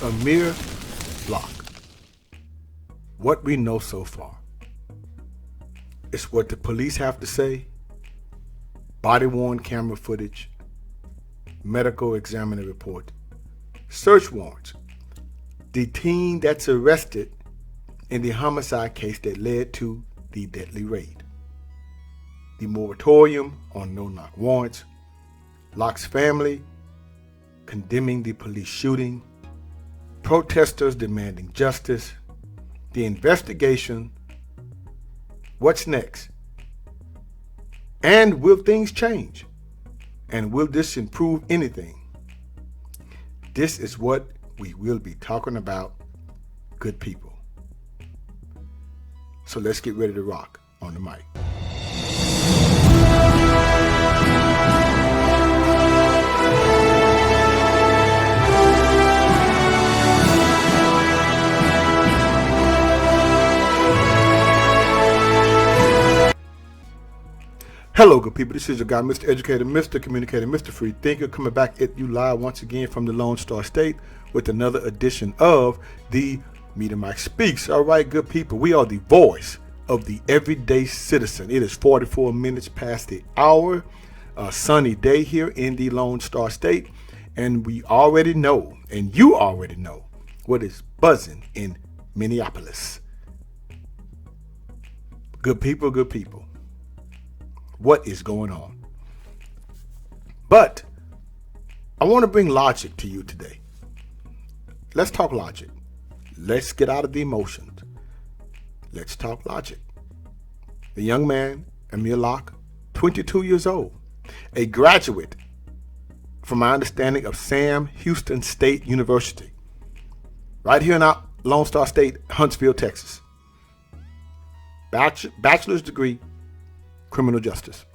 Amir Locke. What we know so far is what the police have to say, body-worn camera footage, medical examiner report, search warrants, the teen that's arrested in the homicide case that led to the deadly raid, the moratorium on no-knock warrants, Locke's family condemning the police shooting, protesters demanding justice, the investigation, what's next, and will things change, and will this improve anything? This is what we will be talking about, good people. So let's get ready to rock on the mic. Hello, good people. This is your guy, Mr. Educator, Mr. Communicator, Mr. Free Thinker, coming back at you live once again from the Lone Star State with another edition of the Media Mike Speaks. All right, good people. We are the voice of the everyday citizen. It is 44 minutes past the hour, a sunny day here in the Lone Star State, and we already know, and you already know, what is buzzing in Minneapolis. Good people, good people. What is going on? But I want to bring logic to you today. Let's talk logic. Let's get out of the emotions. Let's talk logic. The young man, Amir Locke, 22 years old, a graduate, from my understanding, of Sam Houston State University, right here in our Lone Star State, Huntsville, Texas. Bachelor's degree, criminal justice.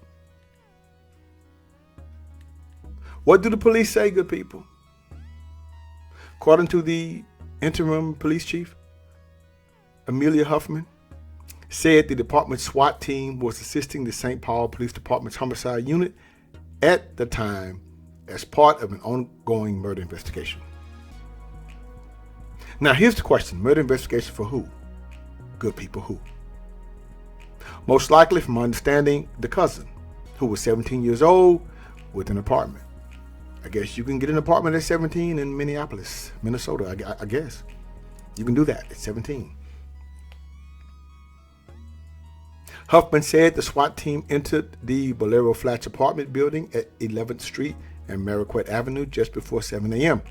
What do the police say, good people? According to the interim police chief, Amelia Huffman, said the department's SWAT team was assisting the St. Paul Police Department's homicide unit at the time as part of an ongoing murder investigation. Now here's the question, murder investigation for who? Good people, who? Most likely, from my understanding, the cousin, who was 17 years old with an apartment. I guess you can get an apartment at 17 in Minneapolis, Minnesota. I guess you can do that at 17. Huffman said the SWAT team entered the Bolero Flats apartment building at 11th Street and Mariquette Avenue just before 7 a.m.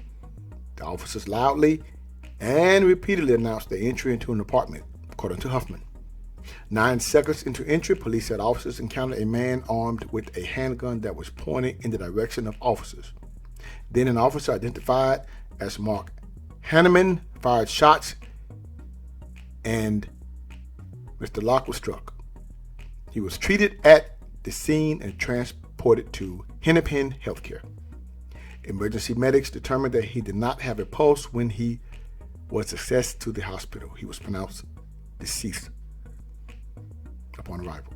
The officers loudly and repeatedly announced their entry into an apartment, according to Huffman. 9 seconds into entry, police said officers encountered a man armed with a handgun that was pointed in the direction of officers. Then an officer identified as Mark Hanneman fired shots, and Mr. Locke was struck. He was treated at the scene and transported to Hennepin Healthcare. Emergency medics determined that he did not have a pulse when he was accessed to the hospital. He was pronounced deceased upon arrival.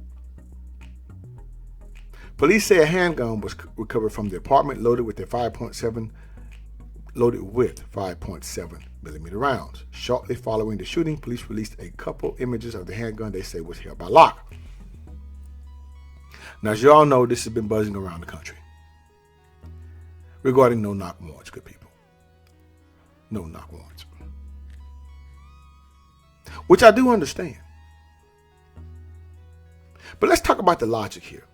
Police say a handgun was recovered from the apartment loaded with 5.7 millimeter rounds. Shortly following the shooting, police released a couple images of the handgun they say was held by Locke. Now, as you all know, this has been buzzing around the country regarding no-knock warrants, good people. No-knock warrants. Which I do understand. But let's talk about the logic here.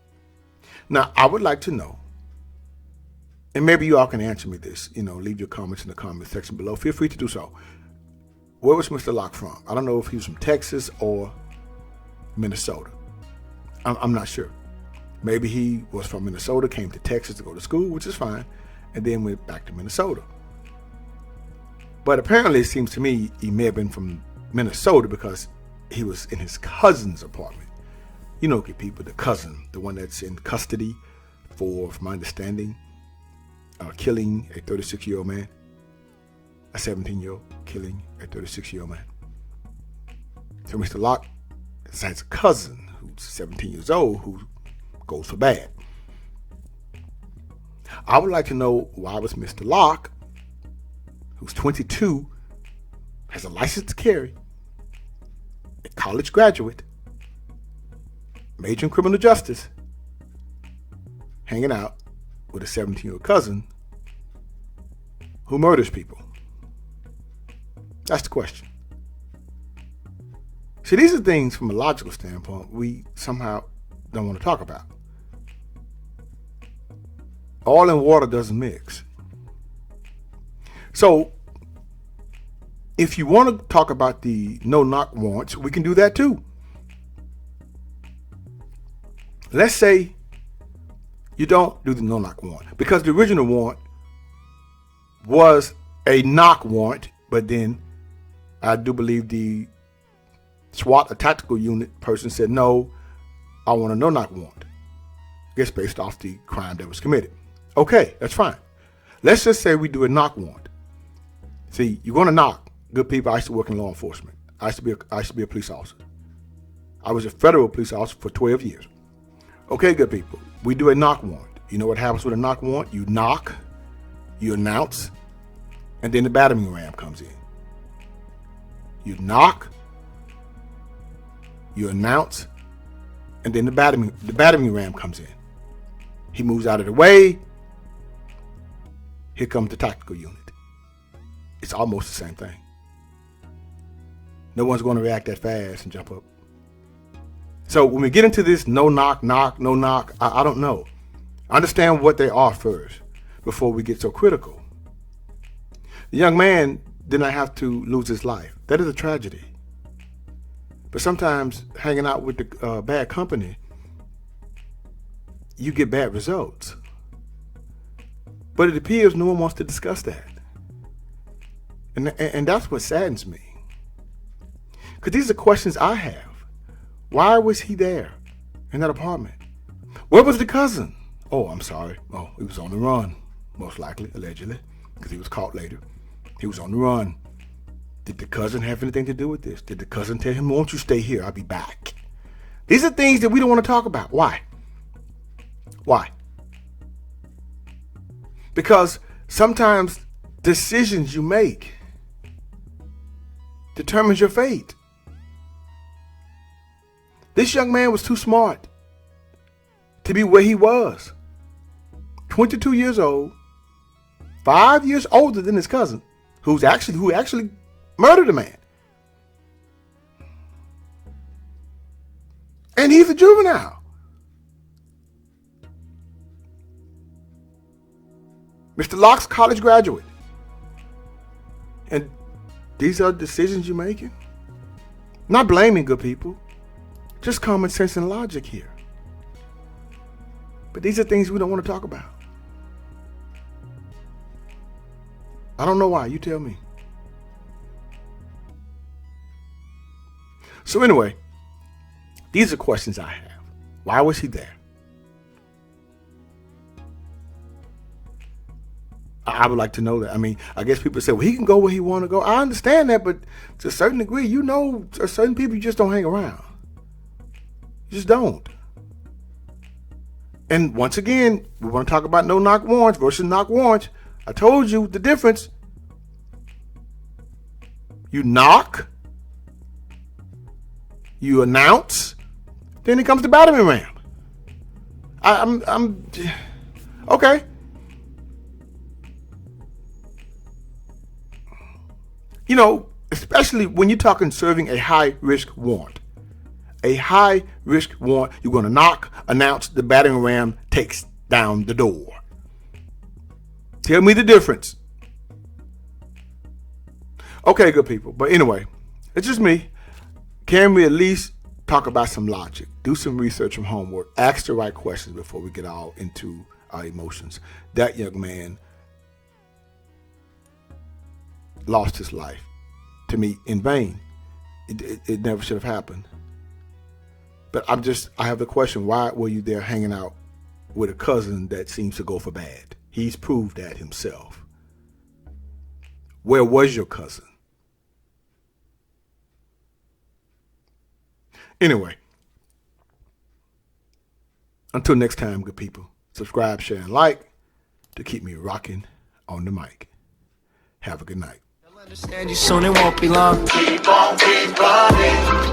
Now, I would like to know, and maybe you all can answer me this, leave your comments in the comment section below. Feel free to do so. Where was Mr. Locke from? I don't know if he was from Texas or Minnesota. I'm not sure. Maybe he was from Minnesota, came to Texas to go to school, which is fine, and then went back to Minnesota. But apparently it seems to me he may have been from Minnesota because he was in his cousin's apartment. Good people, the cousin, the one that's in custody for, from my understanding, killing a 36-year-old man, a 17-year-old killing a 36-year-old man. So Mr. Locke has a cousin who's 17 years old who goes for bad. I would like to know why was Mr. Locke, who's 22, has a license to carry, a college graduate, major in criminal justice, hanging out with a 17-year-old cousin who murders people? That's the question. See, these are things from a logical standpoint we somehow don't want to talk about. Oil and water doesn't mix. So, if you want to talk about the no-knock warrants, we can do that too. Let's say you don't do the no-knock warrant, because the original warrant was a knock warrant, but then I do believe the SWAT, a tactical unit person, said, no, I want a no-knock warrant. I guess based off the crime that was committed. Okay, that's fine. Let's just say we do a knock warrant. See, you're going to knock. Good people, I used to work in law enforcement. I used to be a police officer. I was a federal police officer for 12 years. Okay, good people, we do a knock warrant. You know what happens with a knock warrant? You knock, you announce, and then the battering ram comes in. You knock, you announce, and then the battering ram comes in. He moves out of the way. Here comes the tactical unit. It's almost the same thing. No one's going to react that fast and jump up. So when we get into this no knock, I don't know. Understand what they are first before we get so critical. The young man did not have to lose his life. That is a tragedy. But sometimes hanging out with the bad company, you get bad results. But it appears no one wants to discuss that. And that's what saddens me. Because these are questions I have. Why was he there in that apartment? Where was the cousin? Oh, I'm sorry. Oh, he was on the run, most likely, allegedly, because he was caught later. He was on the run. Did the cousin have anything to do with this? Did the cousin tell him, won't you stay here? I'll be back. These are things that we don't want to talk about. Why? Why? Because sometimes decisions you make determines your fate. This young man was too smart to be where he was. 22 years old, 5 years older than his cousin, who actually murdered a man. And he's a juvenile. Mr. Locke's college graduate. And these are decisions you're making? Not blaming good people. Just common sense and logic here. But these are things we don't want to talk about. I don't know why. You tell me. So anyway, these are questions I have. Why was he there? I would like to know that. I mean, I guess people say, well, he can go where he want to go. I understand that, but to a certain degree, certain people you just don't hang around. You just don't. And once again, we want to talk about no-knock warrants versus knock warrants. I told you the difference. You knock, you announce, then it comes to battering ram. I'm okay. You know, especially when you're talking serving a high-risk warrant. A high-risk warrant, you're going to knock, announce, the battering ram takes down the door. Tell me the difference. Okay, good people. But anyway, it's just me. Can we at least talk about some logic? Do some research from homework. Ask the right questions before we get all into our emotions. That young man lost his life, to me, in vain. It never should have happened. But I have the question, why were you there hanging out with a cousin that seems to go for bad? He's proved that himself. Where was your cousin? Anyway, until next time, good people, subscribe, share, and like to keep me rocking on the mic. Have a good night. Understand you soon, it won't be long. Keep on, keep running.